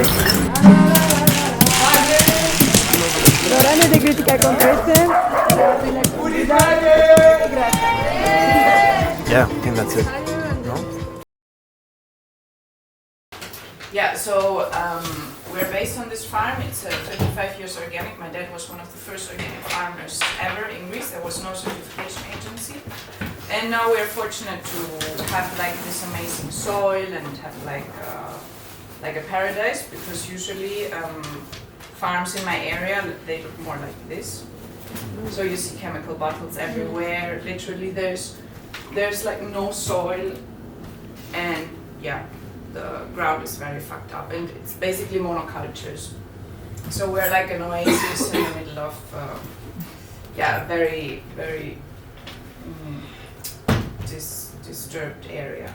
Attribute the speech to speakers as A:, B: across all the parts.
A: exactly.
B: Lorena de crítica concreta.
A: Yeah, I think that's it. No?
C: Yeah, so we're based on this farm. It's 35 years organic. My dad was one of the first organic farmers ever in Greece. There was no certification agency. And now we're fortunate to have like this amazing soil and have like a paradise, because usually farms in my area, they look more like this. So you see chemical bottles everywhere. Literally there's like no soil, and yeah, the ground is very fucked up, and it's basically monocultures. So we're like an oasis in the middle of very, very disturbed area.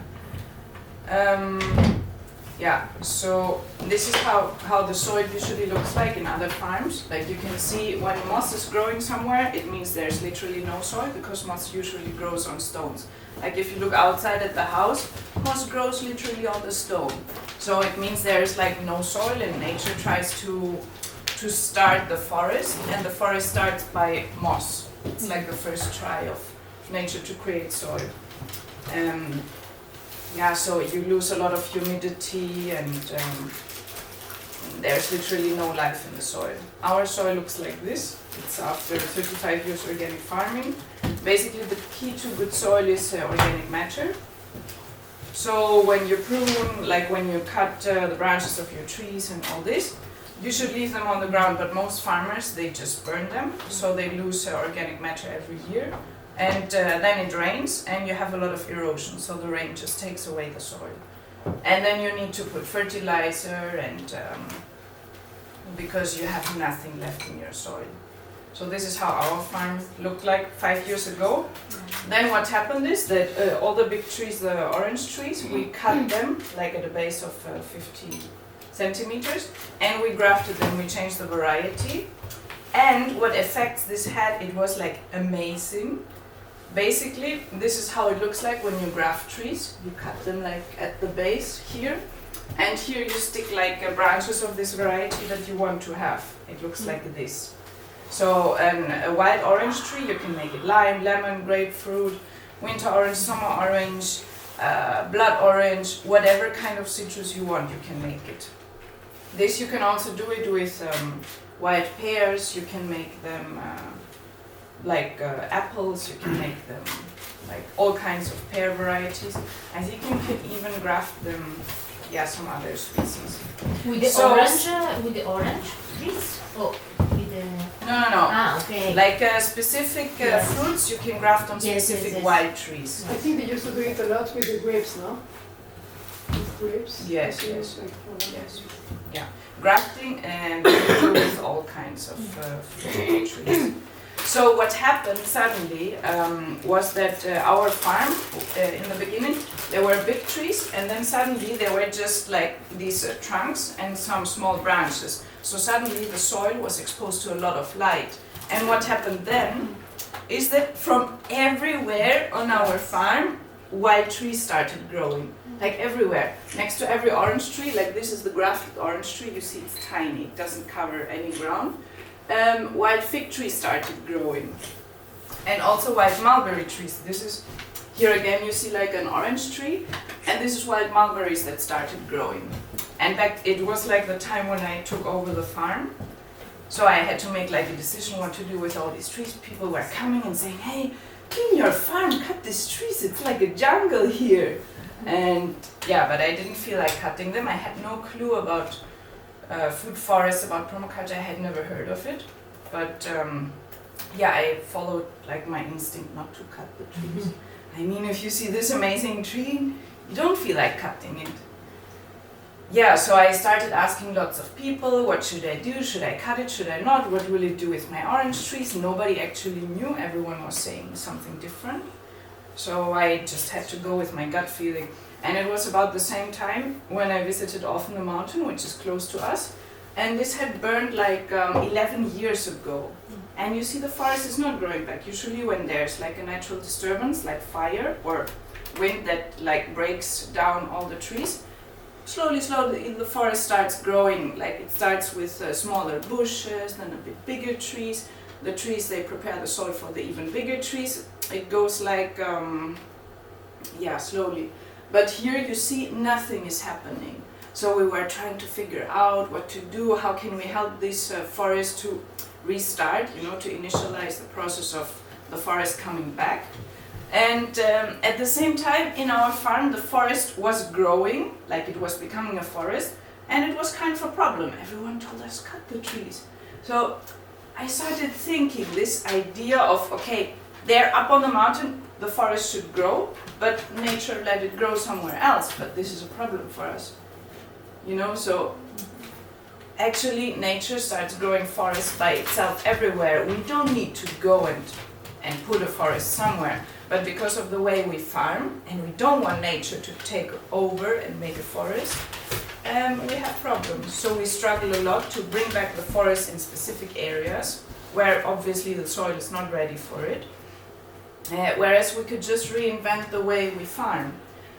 C: Yeah, so this is how the soil usually looks like in other farms. Like you can see when moss is growing somewhere, it means there's literally no soil, because moss usually grows on stones. Like if you look outside at the house, moss grows literally on the stone. So it means there's like no soil, and nature tries to start the forest, and the forest starts by moss. It's like the first try of nature to create soil. Yeah, so you lose a lot of humidity, and there's literally no life in the soil. Our soil looks like this. It's after 35 years organic farming. Basically, the key to good soil is organic matter. So when you prune, like when you cut the branches of your trees and all this, you should leave them on the ground, but most farmers, they just burn them, so they lose organic matter every year. And then it rains, and you have a lot of erosion, so the rain just takes away the soil. And then you need to put fertilizer, and because you have nothing left in your soil. So this is how our farm looked like 5 years ago. Then what happened is that all the big trees, the orange trees, we cut them like at a base of 50 centimeters, and we grafted them, we changed the variety. And what effects this had, it was like amazing. Basically, this is how it looks like when you graft trees. You cut them like at the base here, and here you stick like branches of this variety that you want to have. It looks like this. So a wild orange tree, you can make it lime, lemon, grapefruit, winter orange, summer orange, blood orange, whatever kind of citrus you want, you can make it. This you can also do it with wild pears. You can make them like apples, you can make them like all kinds of pear varieties. I think you can even graft them, some other species.
D: With the orange trees? Oh, with the...
C: No.
D: Ah, okay.
C: Like specific fruits, you can graft on specific wild trees.
B: I think they used to do it a lot with the grapes, no? With grapes?
C: Yes. Yeah. Grafting, and with all kinds of trees. So what happened suddenly was that our farm, in the beginning, there were big trees, and then suddenly there were just like these trunks and some small branches. So suddenly the soil was exposed to a lot of light. And what happened then is that from everywhere on our farm, wild trees started growing. Like everywhere. Next to every orange tree, like this is the grafted orange tree, you see it's tiny, it doesn't cover any ground. Wild fig trees started growing, and also wild mulberry trees. This is, here again you see like an orange tree, and this is wild mulberries that started growing. And back, it was like the time when I took over the farm, so I had to make like a decision what to do with all these trees. People were coming and saying, hey, clean your farm, cut these trees, it's like a jungle here. And yeah, but I didn't feel like cutting them. I had no clue about food forests, about permaculture. I had never heard of it, but I followed like my instinct not to cut the trees. I mean, if you see this amazing tree, you don't feel like cutting it. Yeah, so I started asking lots of people, what should I do? Should I cut it? Should I not? What will it do with my orange trees? Nobody actually knew. Everyone was saying something different. So I just had to go with my gut feeling. And it was about the same time when I visited Often the Mountain, which is close to us. And this had burned like 11 years ago. And you see the forest is not growing back. Usually when there's like a natural disturbance, like fire or wind that like breaks down all the trees, slowly, the forest starts growing. Like it starts with smaller bushes, then a bit bigger trees. The trees, they prepare the soil for the even bigger trees. It goes like, slowly. But here you see nothing is happening. So we were trying to figure out what to do, how can we help this forest to restart, to initialize the process of the forest coming back. And at the same time, in our farm, the forest was growing, like it was becoming a forest, and it was kind of a problem. Everyone told us, cut the trees. So I started thinking this idea of, okay, they're up on the mountain, the forest should grow, but nature let it grow somewhere else, but this is a problem for us. So actually nature starts growing forests by itself everywhere. We don't need to go and put a forest somewhere. But because of the way we farm, and we don't want nature to take over and make a forest, we have problems. So we struggle a lot to bring back the forest in specific areas where obviously the soil is not ready for it. Whereas we could just reinvent the way we farm.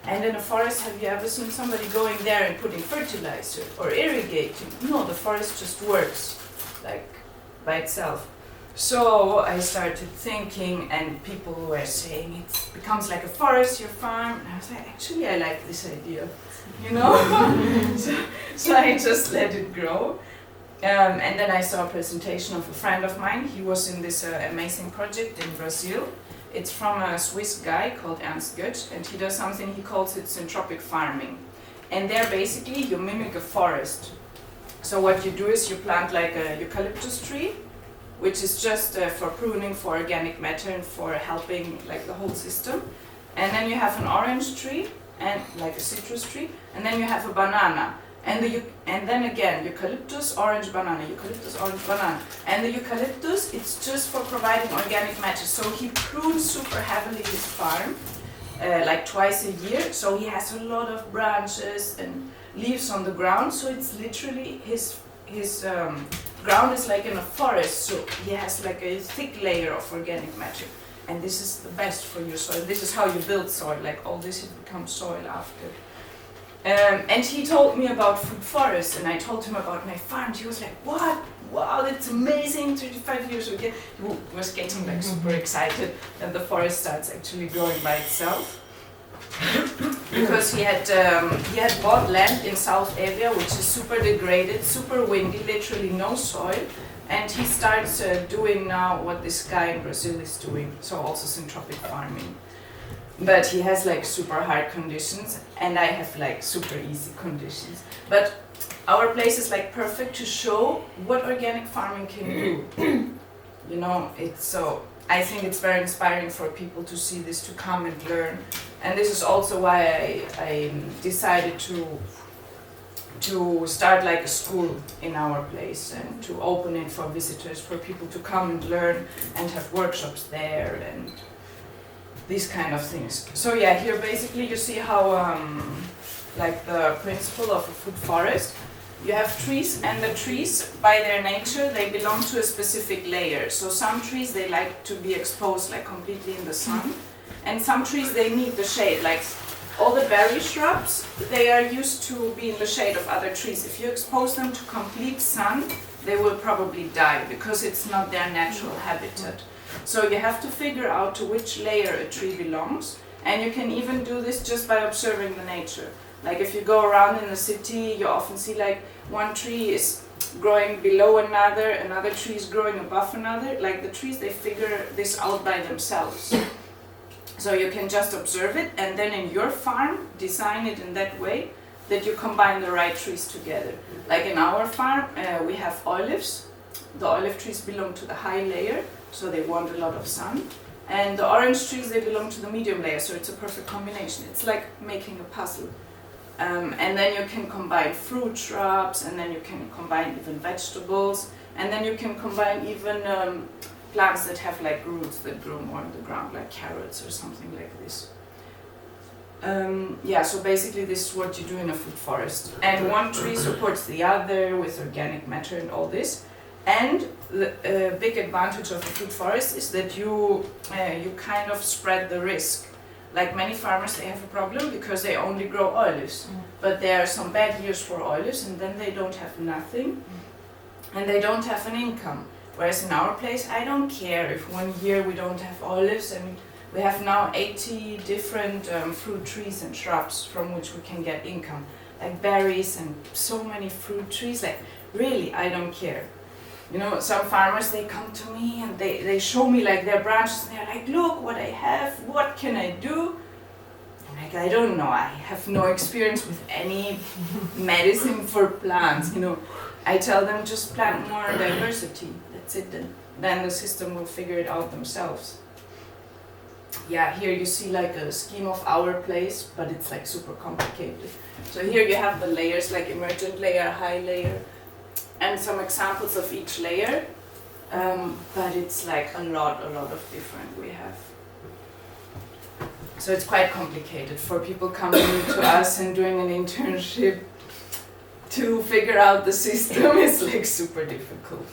C: And in a forest, have you ever seen somebody going there and putting fertilizer or irrigating? No, the forest just works, like by itself. So I started thinking, and people were saying it becomes like a forest, your farm. And I was like, actually, I like this idea, so I just let it grow. And then I saw a presentation of a friend of mine. He was in this amazing project in Brazil. It's from a Swiss guy called Ernst Götz, and he does something, he calls it Syntropic Farming. And there basically you mimic a forest. So what you do is you plant like a Eucalyptus tree, which is just for pruning, for organic matter, and for helping like the whole system. And then you have an orange tree, and like a citrus tree, and then you have a banana. And then again, eucalyptus, orange, banana, eucalyptus, orange, banana. And the eucalyptus, it's just for providing organic matter. So he prunes super heavily his farm, like twice a year. So he has a lot of branches and leaves on the ground. So it's literally his ground is like in a forest. So he has like a thick layer of organic matter. And this is the best for your soil. This is how you build soil. Like all this becomes soil after. And he told me about food forests, and I told him about my farm. He was like, what? Wow, that's amazing, 35 years ago. He was getting like super excited that the forest starts actually growing by itself. Because he had bought land in South area, which is super degraded, super windy, literally no soil. And he starts doing now what this guy in Brazil is doing, so also syntropic farming. But he has like super hard conditions, and I have like super easy conditions. But our place is like perfect to show what organic farming can do. It's so, I think it's very inspiring for people to see this, to come and learn. And this is also why I decided to start like a school in our place and to open it for visitors, for people to come and learn and have workshops there and these kind of things. So yeah, here basically you see how like the principle of a food forest. You have trees, and the trees by their nature they belong to a specific layer. So some trees they like to be exposed like completely in the sun, and some trees they need the shade. Like all the berry shrubs, they are used to be in the shade of other trees. If you expose them to complete sun, they will probably die because it's not their natural habitat. So you have to figure out to which layer a tree belongs, and you can even do this just by observing the nature. Like if you go around in the city, you often see like one tree is growing below another tree is growing above another. Like the trees, they figure this out by themselves. So you can just observe it, and then in your farm, design it in that way that you combine the right trees together. Like in our farm, we have olives. The olive trees belong to the high layer, so they want a lot of sun. And the orange trees, they belong to the medium layer, so it's a perfect combination. It's like making a puzzle. And then you can combine fruit shrubs, and then you can combine even vegetables, and then you can combine even plants that have like roots that grow more on the ground, like carrots or something like this. So basically this is what you do in a food forest. And one tree supports the other with organic matter and all this. And the big advantage of a food forest is that you kind of spread the risk. like many farmers, they have a problem because they only grow olives. But there are some bad years for olives, and then they don't have nothing, and they don't have an income. Whereas in our place, I don't care if one year we don't have olives, and we have now 80 different fruit trees and shrubs from which we can get income, like berries and so many fruit trees. Like, really, I don't care. You know, some farmers, they come to me and they show me like their branches, and they're like, look what I have, what can I do? I'm like, I don't know, I have no experience with any medicine for plants, you know. I tell them just plant more diversity, that's it, then the system will figure it out themselves. Yeah, here you see like a scheme of our place, but it's like super complicated. So here you have the layers, like emergent layer, high layer, and some examples of each layer, but it's like a lot of different we have. So it's quite complicated for people coming to us and doing an internship to figure out the system. Is like super difficult.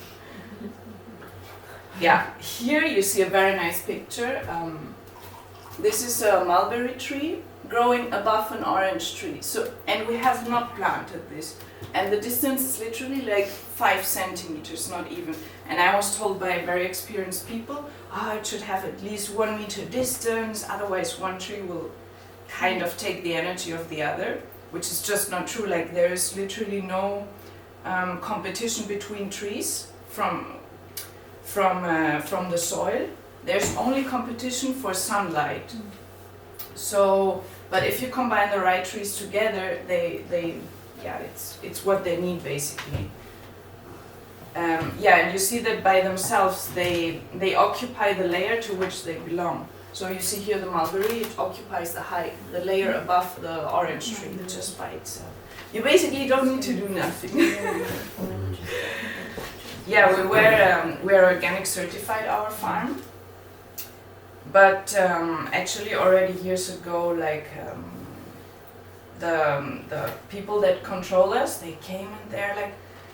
C: Yeah, here you see a very nice picture. This is a mulberry tree growing above an orange tree. So, and we have not planted this. And the distance is literally like 5 centimeters, not even. And I was told by very experienced people, it should have at least 1 meter distance, otherwise one tree will kind of take the energy of the other, which is just not true. Like, there is literally no competition between trees from the soil. There's only competition for sunlight. So, but if you combine the right trees together, it's what they need basically. And you see that by themselves they occupy the layer to which they belong. So you see here the mulberry, it occupies the layer above the orange tree just by itself. You basically don't need to do nothing. Yeah, we're organic certified, our farm. But actually already years ago, like the people that control us, they came and they're like,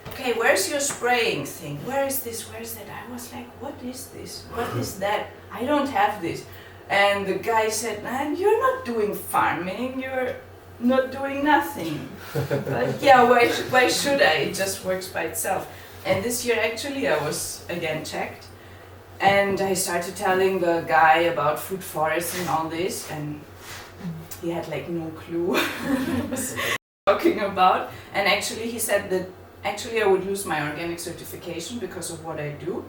C: okay, where's your spraying thing? Where is this? Where is that? I was like, what is this? What is that? I don't have this. And the guy said, man, you're not doing farming, you're not doing nothing. But yeah, why should I? It just works by itself. And this year actually I was again checked. And I started telling the guy about food forests and all this, and he had like no clue what I was talking about. And actually he said that actually I would lose my organic certification because of what I do.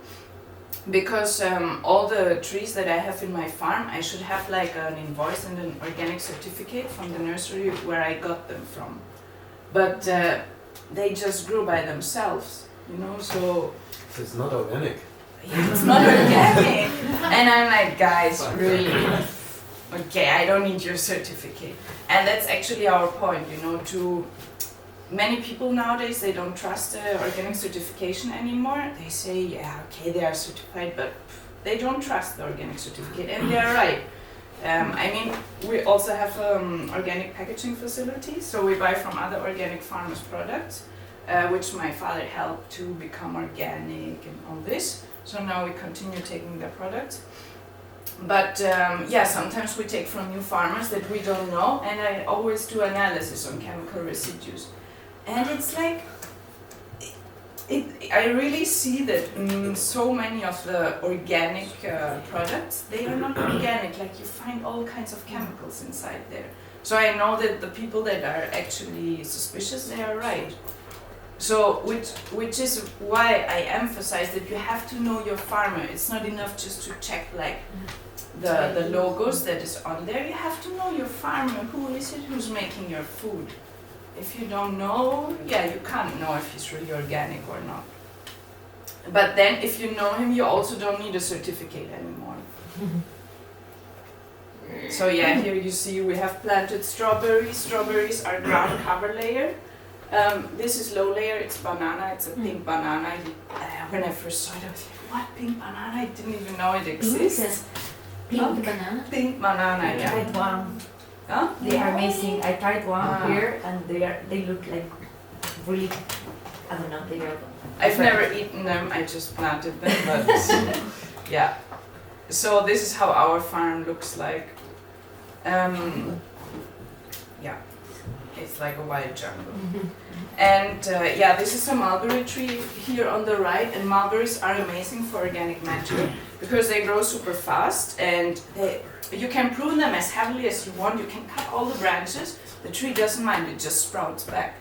C: Because all the trees that I have in my farm, I should have like an invoice and an organic certificate from the nursery where I got them from. But they just grew by themselves, you know, so...
A: It's not organic.
C: Yeah, it's not organic. And I'm like, guys, really? Okay, I don't need your certificate. And that's actually our point, you know, to many people nowadays, they don't trust the organic certification anymore. They say, yeah, okay, they are certified, but they don't trust the organic certificate, and they are right. I mean, we also have organic packaging facilities, so we buy from other organic farmers' products, which my father helped to become organic and all this. So now we continue taking their products. But sometimes we take from new farmers that we don't know, and I always do analysis on chemical residues. And it's like, I really see that so many of the organic products, they are not organic, like you find all kinds of chemicals inside there. So I know that the people that are actually suspicious, they are right. So, which is why I emphasize that you have to know your farmer. It's not enough just to check like the logos that is on there. You have to know your farmer. Who is it who's making your food? If you don't know, you can't know if he's really organic or not. But then if you know him, you also don't need a certificate anymore. So here you see we have planted strawberries. Strawberries are ground cover layer. This is low layer, it's banana, it's a pink banana. When I first saw it, I was like, what, pink banana? I didn't even know it exists.
D: Pink banana?
C: Pink banana,
E: I tried one.
C: Huh?
E: They are amazing. I tried one here and they look like really, I don't know, they are...
C: I've never eaten them, I just planted them, but yeah. So this is how our farm looks like. Yeah, it's like a wild jungle. And yeah, this is a mulberry tree here on the right, and mulberries are amazing for organic matter because they grow super fast, and you can prune them as heavily as you want. You can cut all the branches. The tree doesn't mind, it just sprouts back.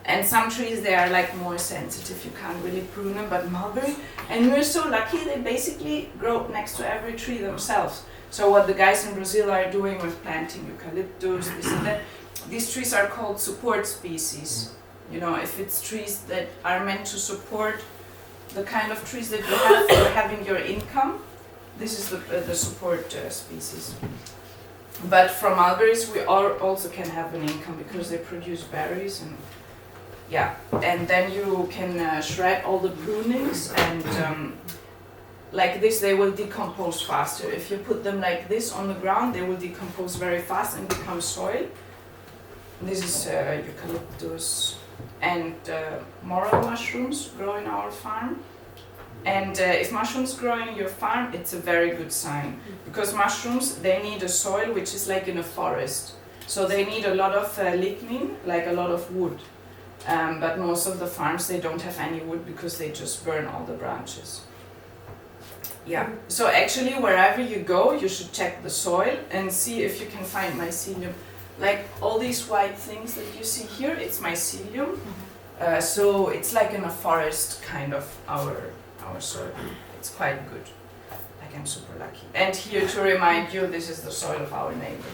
C: And some trees, they are like more sensitive, you can't really prune them, but mulberry, and we're so lucky, they basically grow next to every tree themselves. So what the guys in Brazil are doing with planting eucalyptus, this and that, these trees are called support species. You know, if it's trees that are meant to support the kind of trees that you have for having your income, this is the support species. But from mulberries we also can have an income because they produce berries, and yeah, and then you can shred all the prunings, and like this they will decompose faster. If you put them like this on the ground, they will decompose very fast and become soil. This is eucalyptus, and morel mushrooms grow in our farm. And if mushrooms grow in your farm, it's a very good sign, because mushrooms, they need a soil which is like in a forest. So they need a lot of lignin, like a lot of wood. But most of the farms, they don't have any wood because they just burn all the branches. Yeah, so actually wherever you go, you should check the soil and see if you can find mycelium. Like all these white things that you see here, it's mycelium. So it's like in a forest kind of our soil. It's quite good. Like I'm super lucky. And here to remind you, this is the soil of our neighbor.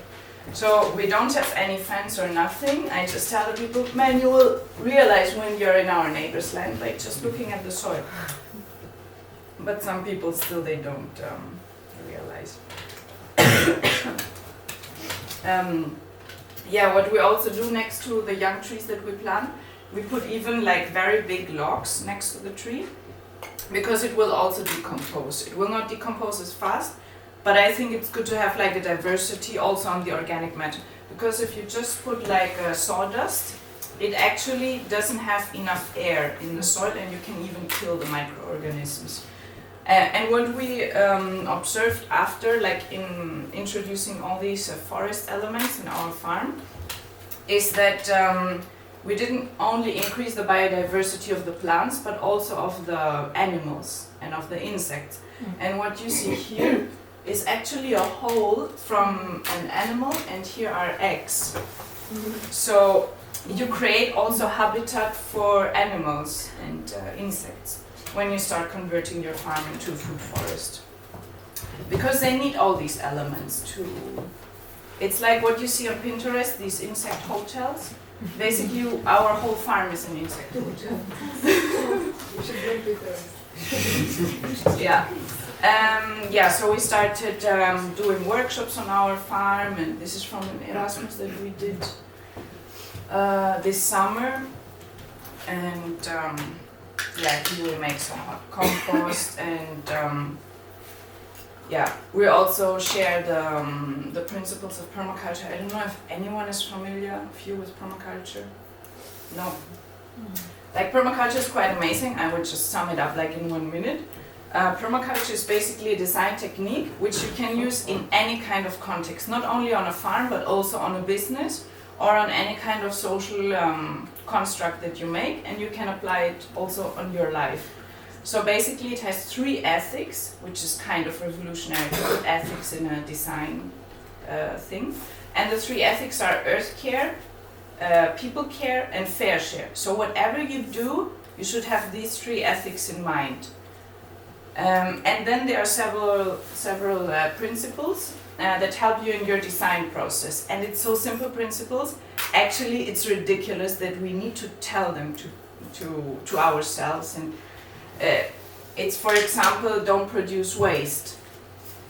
C: So we don't have any fence or nothing. I just tell the people, man, you will realize when you're in our neighbor's land, like just looking at the soil. But some people still, they don't realize. Yeah, what we also do next to the young trees that we plant, we put even like very big logs next to the tree, because it will also decompose. It will not decompose as fast, but I think it's good to have like a diversity also on the organic matter, because if you just put like sawdust, it actually doesn't have enough air in the soil, and you can even kill the microorganisms. And what we observed after, like in introducing all these forest elements in our farm, is that we didn't only increase the biodiversity of the plants, but also of the animals and of the insects. And what you see here is actually a hole from an animal, and here are eggs. So you create also habitat for animals and insects when you start converting your farm into a food forest. Because they need all these elements to... It's like what you see on Pinterest, these insect hotels. Basically, our whole farm is an insect hotel.
B: You should bring Pinterest.
C: Yeah. Yeah, so we started doing workshops on our farm, and this is from an Erasmus that we did this summer. And yeah, here we make some hot compost, and yeah, we also share the principles of permaculture. I don't know if anyone is familiar with permaculture. No. Like permaculture is quite amazing. I would just sum it up like in 1 minute. Permaculture is basically a design technique which you can use in any kind of context, not only on a farm but also on a business or on any kind of social construct that you make, and you can apply it also on your life. So basically it has 3 ethics, which is kind of revolutionary to put ethics in a design thing. And the 3 ethics are earth care, people care, and fair share. So whatever you do, you should have these 3 ethics in mind. And then there are several principles that help you in your design process. And it's so simple principles, actually it's ridiculous that we need to tell them to ourselves. And it's, for example, don't produce waste.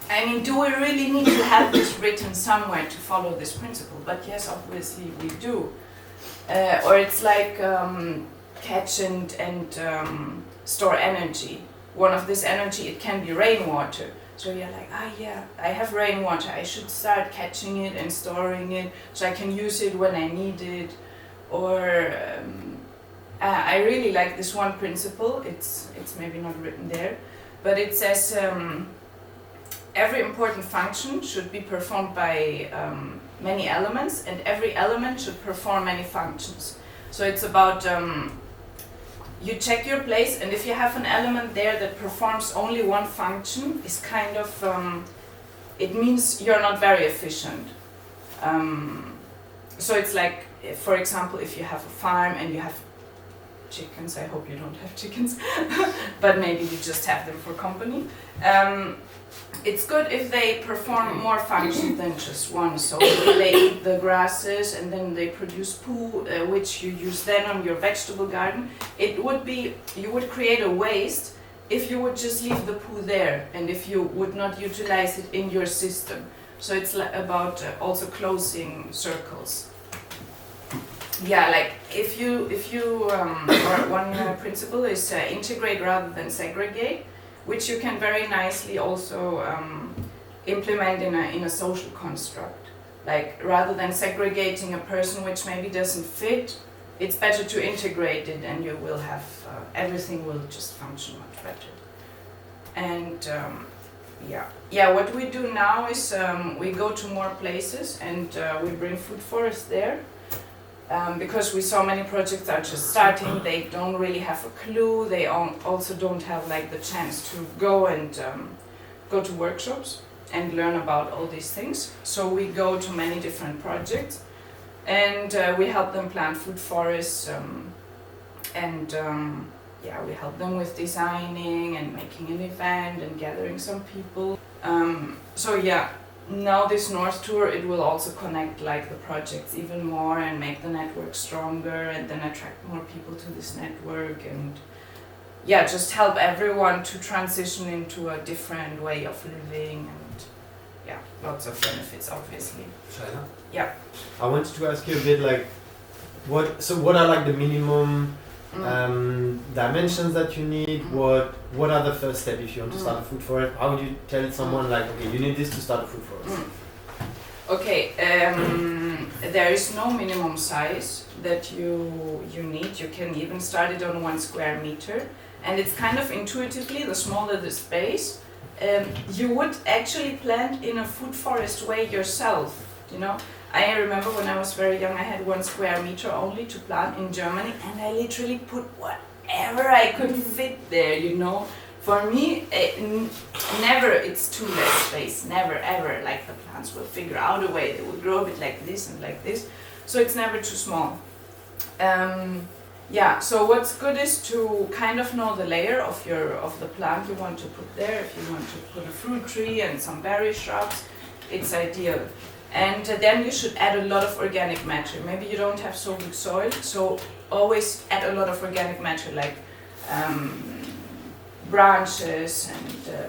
C: I mean, do we really need to have this written somewhere to follow this principle? But yes, obviously we do. Or it's like catch and store energy. One of this energy, it can be rainwater. So you're like, yeah, I have rainwater, I should start catching it and storing it so I can use it when I need it. Or I really like this one principle, it's maybe not written there, but it says every important function should be performed by many elements, and every element should perform many functions. So it's about you check your place, and if you have an element there that performs only one function, is kind of it means you're not very efficient. So it's like, for example, if you have a farm and you have chickens, I hope you don't have chickens, but maybe you just have them for company. It's good if they perform more functions than just one. So they eat the grasses and then they produce poo, which you use then on your vegetable garden. It would be, you would create a waste if you would just leave the poo there and if you would not utilize it in your system. So it's about also closing circles. Yeah, like if you or one principle is integrate rather than segregate, which you can very nicely also implement in a social construct. Like rather than segregating a person which maybe doesn't fit, it's better to integrate it, and you will have everything will just function much better. And what we do now is we go to more places and we bring food forests there. Because we saw many projects are just starting, they don't really have a clue, they also don't have like the chance to go and go to workshops and learn about all these things. So we go to many different projects and we help them plant food forests we help them with designing and making an event and gathering some people. Now this North Tour, it will also connect like the projects even more and make the network stronger and then attract more people to this network and just help everyone to transition into a different way of living and lots of benefits obviously.
A: Sheila?
C: Yeah.
F: I wanted to ask you a bit like, what are like the minimum dimensions that you need? What are the first steps if you want to start a food forest? How would you tell someone like, okay, you need this to start a food forest?
C: Okay, there is no minimum size that you need. You can even start it on 1 square meter, and it's kind of intuitively, the smaller the space, you would actually plant in a food forest way yourself, you know. I remember when I was very young, I had 1 square meter only to plant in Germany, and I literally put whatever I could fit there, you know. For me, never it's too less space, never ever. Like the plants will figure out a way, they will grow a bit like this and like this. So it's never too small. So what's good is to kind of know the layer of the plant you want to put there. If you want to put a fruit tree and some berry shrubs, it's ideal. And then you should add a lot of organic matter. Maybe you don't have so good soil, so always add a lot of organic matter, like branches and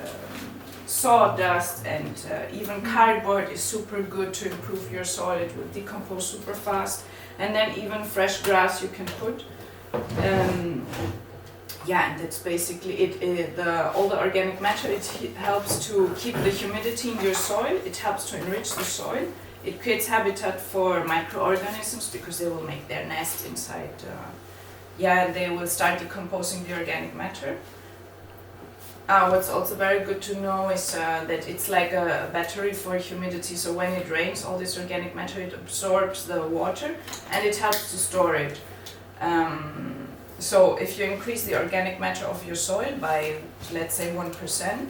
C: sawdust, and even cardboard is super good to improve your soil. It will decompose super fast. And then even fresh grass you can put. And that's basically it. All the organic matter, it helps to keep the humidity in your soil. It helps to enrich the soil. It creates habitat for microorganisms because they will make their nest inside. And they will start decomposing the organic matter. What's also very good to know is that it's like a battery for humidity. So when it rains, all this organic matter, it absorbs the water and it helps to store it. So if you increase the organic matter of your soil by, let's say, 1%,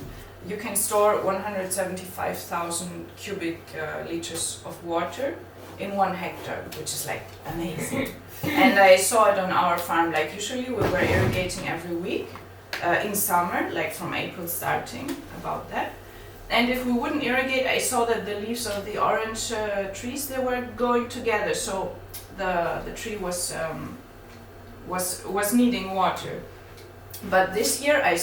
C: you can store 175,000 cubic liters of water in 1 hectare, which is like amazing. And I saw it on our farm, like usually we were irrigating every week in summer, like from April starting, about that. And if we wouldn't irrigate, I saw that the leaves of the orange trees, they were going together, so the tree was needing water. But this year I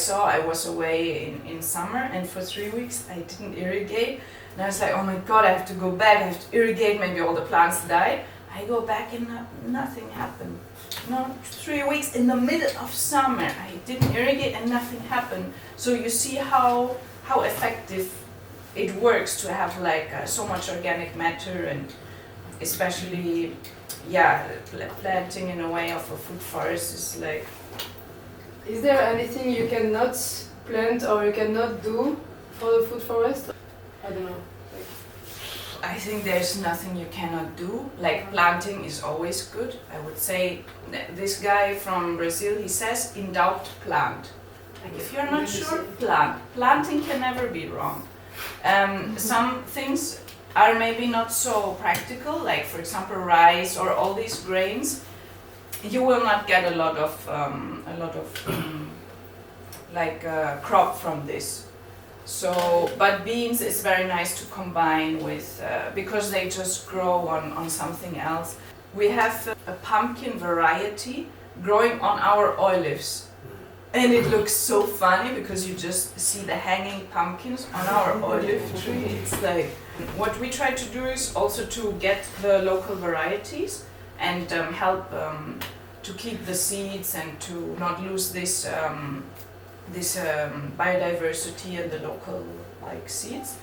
C: was away in summer, and for 3 weeks I didn't irrigate. And I was like, oh my god, I have to go back, I have to irrigate, maybe all the plants died. I go back and nothing happened. No, 3 weeks in the middle of summer, I didn't irrigate and nothing happened. So you see how effective it works to have like so much organic matter, and especially planting in a way of a food forest is like...
B: Is there anything you cannot plant or you cannot do for the food forest? I don't know.
C: I think there's nothing you cannot do. Like planting is always good. I would say this guy from Brazil, he says, in doubt, plant. Like if you're not sure, plant. Planting can never be wrong. Some things are maybe not so practical, like for example rice or all these grains. You will not get a lot of crop from this. So, but beans is very nice to combine with because they just grow on something else. We have a pumpkin variety growing on our olives. And it looks so funny because you just see the hanging pumpkins on our olive tree. It's like, what we try to do is also to get the local varieties and help to keep the seeds and to not lose this biodiversity and the local seeds.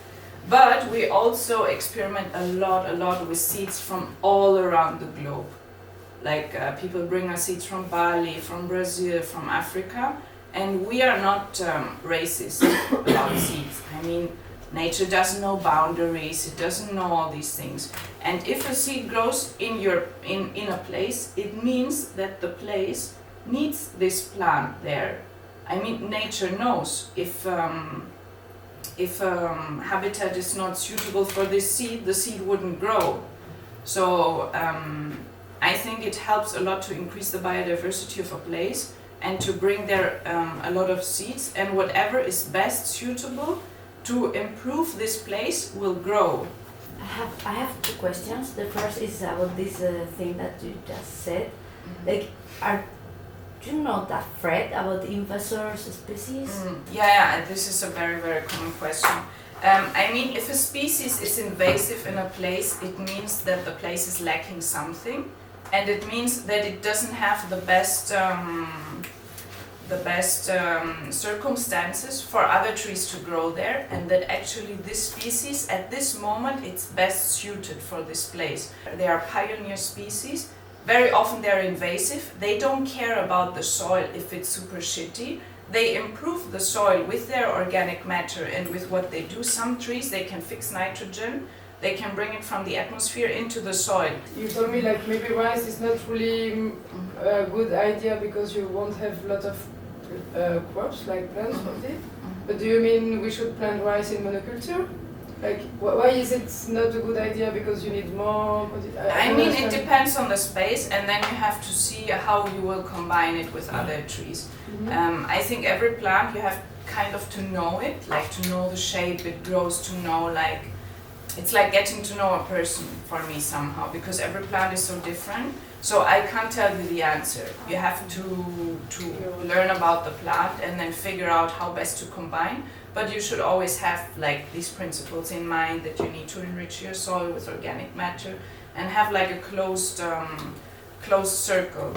C: But we also experiment a lot with seeds from all around the globe. People bring us seeds from Bali, from Brazil, from Africa, and we are not racist about seeds. I mean, nature doesn't know boundaries, it doesn't know all these things. And if a seed grows in a place, it means that the place needs this plant there. I mean, nature knows if habitat is not suitable for this seed, the seed wouldn't grow. So I think it helps a lot to increase the biodiversity of a place and to bring there a lot of seeds, and whatever is best suitable to improve this place will grow.
E: I have two questions. The first is about this thing that you just said. Like, are you not afraid about the invasive species?
C: Yeah, this is a very, very common question. I mean, if a species is invasive in a place, it means that the place is lacking something, and it means that it doesn't have the best circumstances for other trees to grow there, and that actually this species at this moment it's best suited for this place. They are pioneer species. Very often they're invasive. They don't care about the soil if it's super shitty. They improve the soil with their organic matter and with what they do. Some trees, they can fix nitrogen. They can bring it from the atmosphere into the soil.
B: You told me like maybe rice is not really a good idea because you won't have a lot of crops like plants for it. But do you mean we should plant rice in monoculture? Like, why is it not a good idea? Because you need more?
C: I mean, it depends on the space, and then you have to see how you will combine it with other trees. I think every plant you have kind of to know it, like to know the shape it grows, to know like, it's like getting to know a person for me somehow, because every plant is so different. So I can't tell you the answer. You have to learn about the plant and then figure out how best to combine. But you should always have like these principles in mind, that you need to enrich your soil with organic matter and have like a closed circle.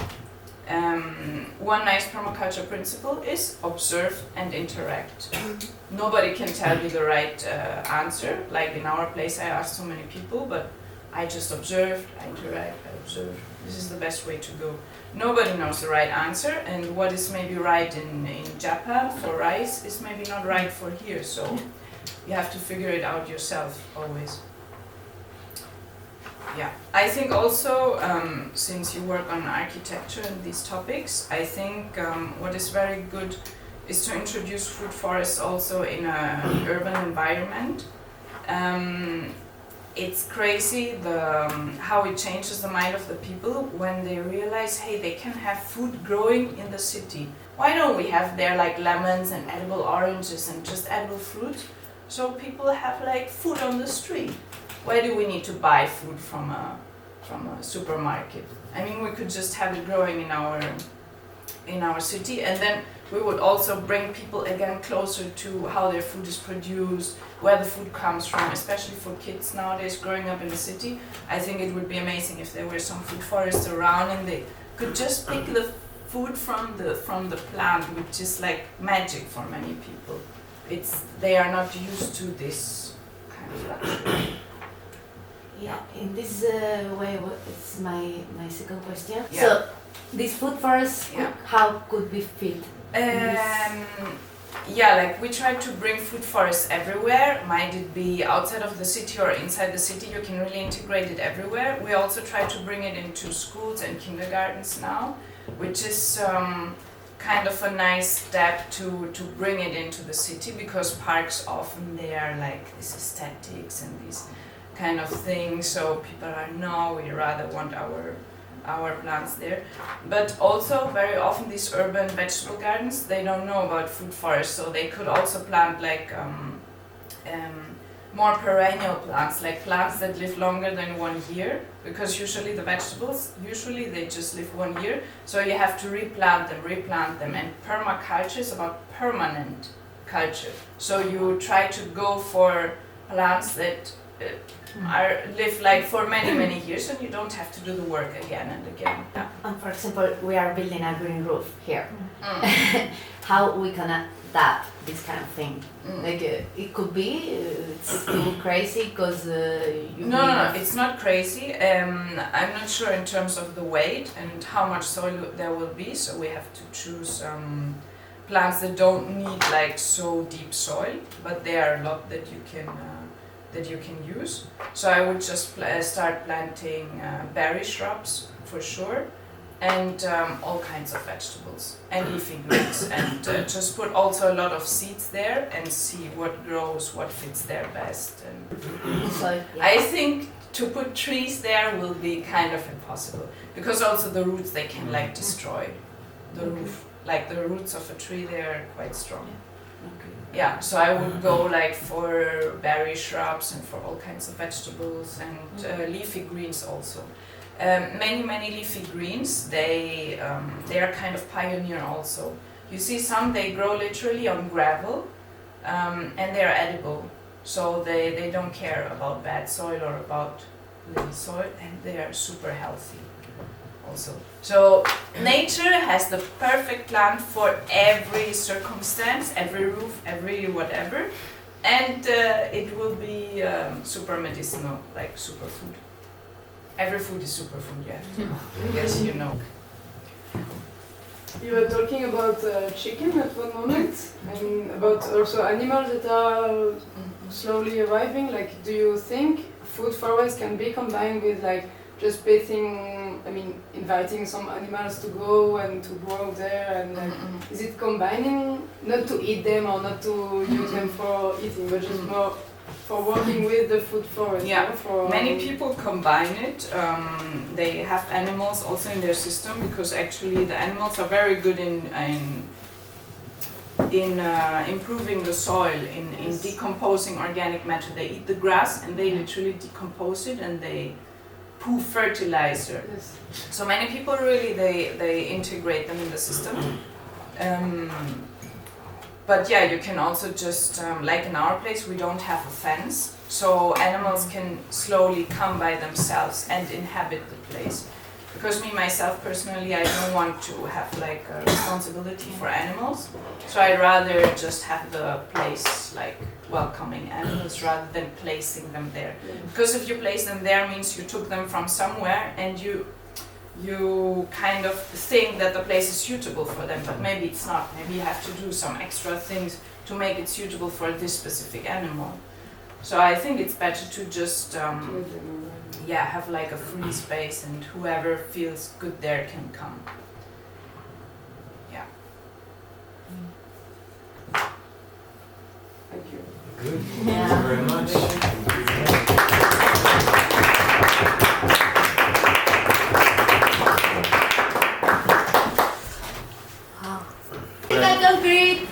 C: One nice permaculture principle is observe and interact. Nobody can tell you the right answer. Like in our place, I asked so many people, but I just observed, I interact, I observe. This is the best way to go. Nobody knows the right answer, and what is maybe right in Japan for rice is maybe not right for here, so you have to figure it out yourself always. Yeah, I think also, since you work on architecture and these topics, I think what is very good is to introduce food forests also in an urban environment. It's crazy how it changes the mind of the people when they realize, hey, they can have food growing in the city. Why don't we have there like lemons and edible oranges and just edible fruit? So people have like food on the street. Why do we need to buy food from a supermarket? I mean, we could just have it growing in our city, and then we would also bring people again closer to how their food is produced, where the food comes from, especially for kids nowadays growing up in the city. I think it would be amazing if there were some food forests around and they could just pick the food from the plant, which is like magic for many people. They are not used to this kind of luxury.
E: Yeah, in this way, it's my second question.
C: Yeah.
E: So, this food forest, how could be fit?
C: yeah, like we try to bring food forests everywhere. Might it be outside of the city or inside the city, you can really integrate it everywhere. We also try to bring it into schools and kindergartens now, which is kind of a nice step to bring it into the city, because parks often they are like this aesthetics and these kind of things, so people are, no, we rather want our plants there. But also very often these urban vegetable gardens, they don't know about food forests, so they could also plant like more perennial plants, like plants that live longer than 1 year, because usually the vegetables, they just live 1 year, so you have to replant them, and permaculture is about permanent culture. So you try to go for plants that live like for many years, and you don't have to do the work again and again. Yeah.
E: And for example, we are building a green roof here. How we can adapt this kind of thing? Like it could be it's too crazy because
C: no, it's not crazy. I'm not sure in terms of the weight and how much soil there will be, so we have to choose plants that don't need like so deep soil, but there are a lot that you can use. So I would just start planting berry shrubs for sure, and all kinds of vegetables and leafy greens, and just put also a lot of seeds there and see what grows, what fits there best. And
E: so, yeah.
C: I think to put trees there will be kind of impossible, because also the roots, they can like destroy the roof. Like the roots of a tree, they are quite strong. Yeah, so I would go like for berry shrubs and for all kinds of vegetables, and leafy greens also. Many leafy greens, they are kind of pioneer also. You see some, they grow literally on gravel, and they are edible. So they don't care about bad soil or about little soil, and they are super healthy also. So nature has the perfect plant for every circumstance, every roof, every whatever, and it will be super medicinal, like superfood. Every food is superfood, yeah. Yes, you know.
B: You were talking about chicken at one moment, and about also animals that are slowly arriving. Like, do you think food forests can be combined with like just inviting some animals to go and to grow there, and like, is it combining, not to eat them or not to use them for eating, but just more for working with the food forest?
C: Yeah,
B: for
C: many people combine it. They have animals also in their system, because actually the animals are very good in improving the soil, in decomposing organic matter. They eat the grass and they literally decompose it, and they poo fertilizer.
B: Yes.
C: So many people really they integrate them in the system. But yeah, you can also just like in our place, we don't have a fence, so animals can slowly come by themselves and inhabit the place. Because me myself personally, I don't want to have like a responsibility for animals, so I'd rather just have the place like welcoming animals rather than placing them there. Because if you place them there, means you took them from somewhere, and you kind of think that the place is suitable for them, but maybe it's not. Maybe you have to do some extra things to make it suitable for this specific animal. So I think it's better to just have like a free space, and whoever feels good there can come. Yeah.
B: Thank you.
F: Good. Thank you very much.
E: I concrete.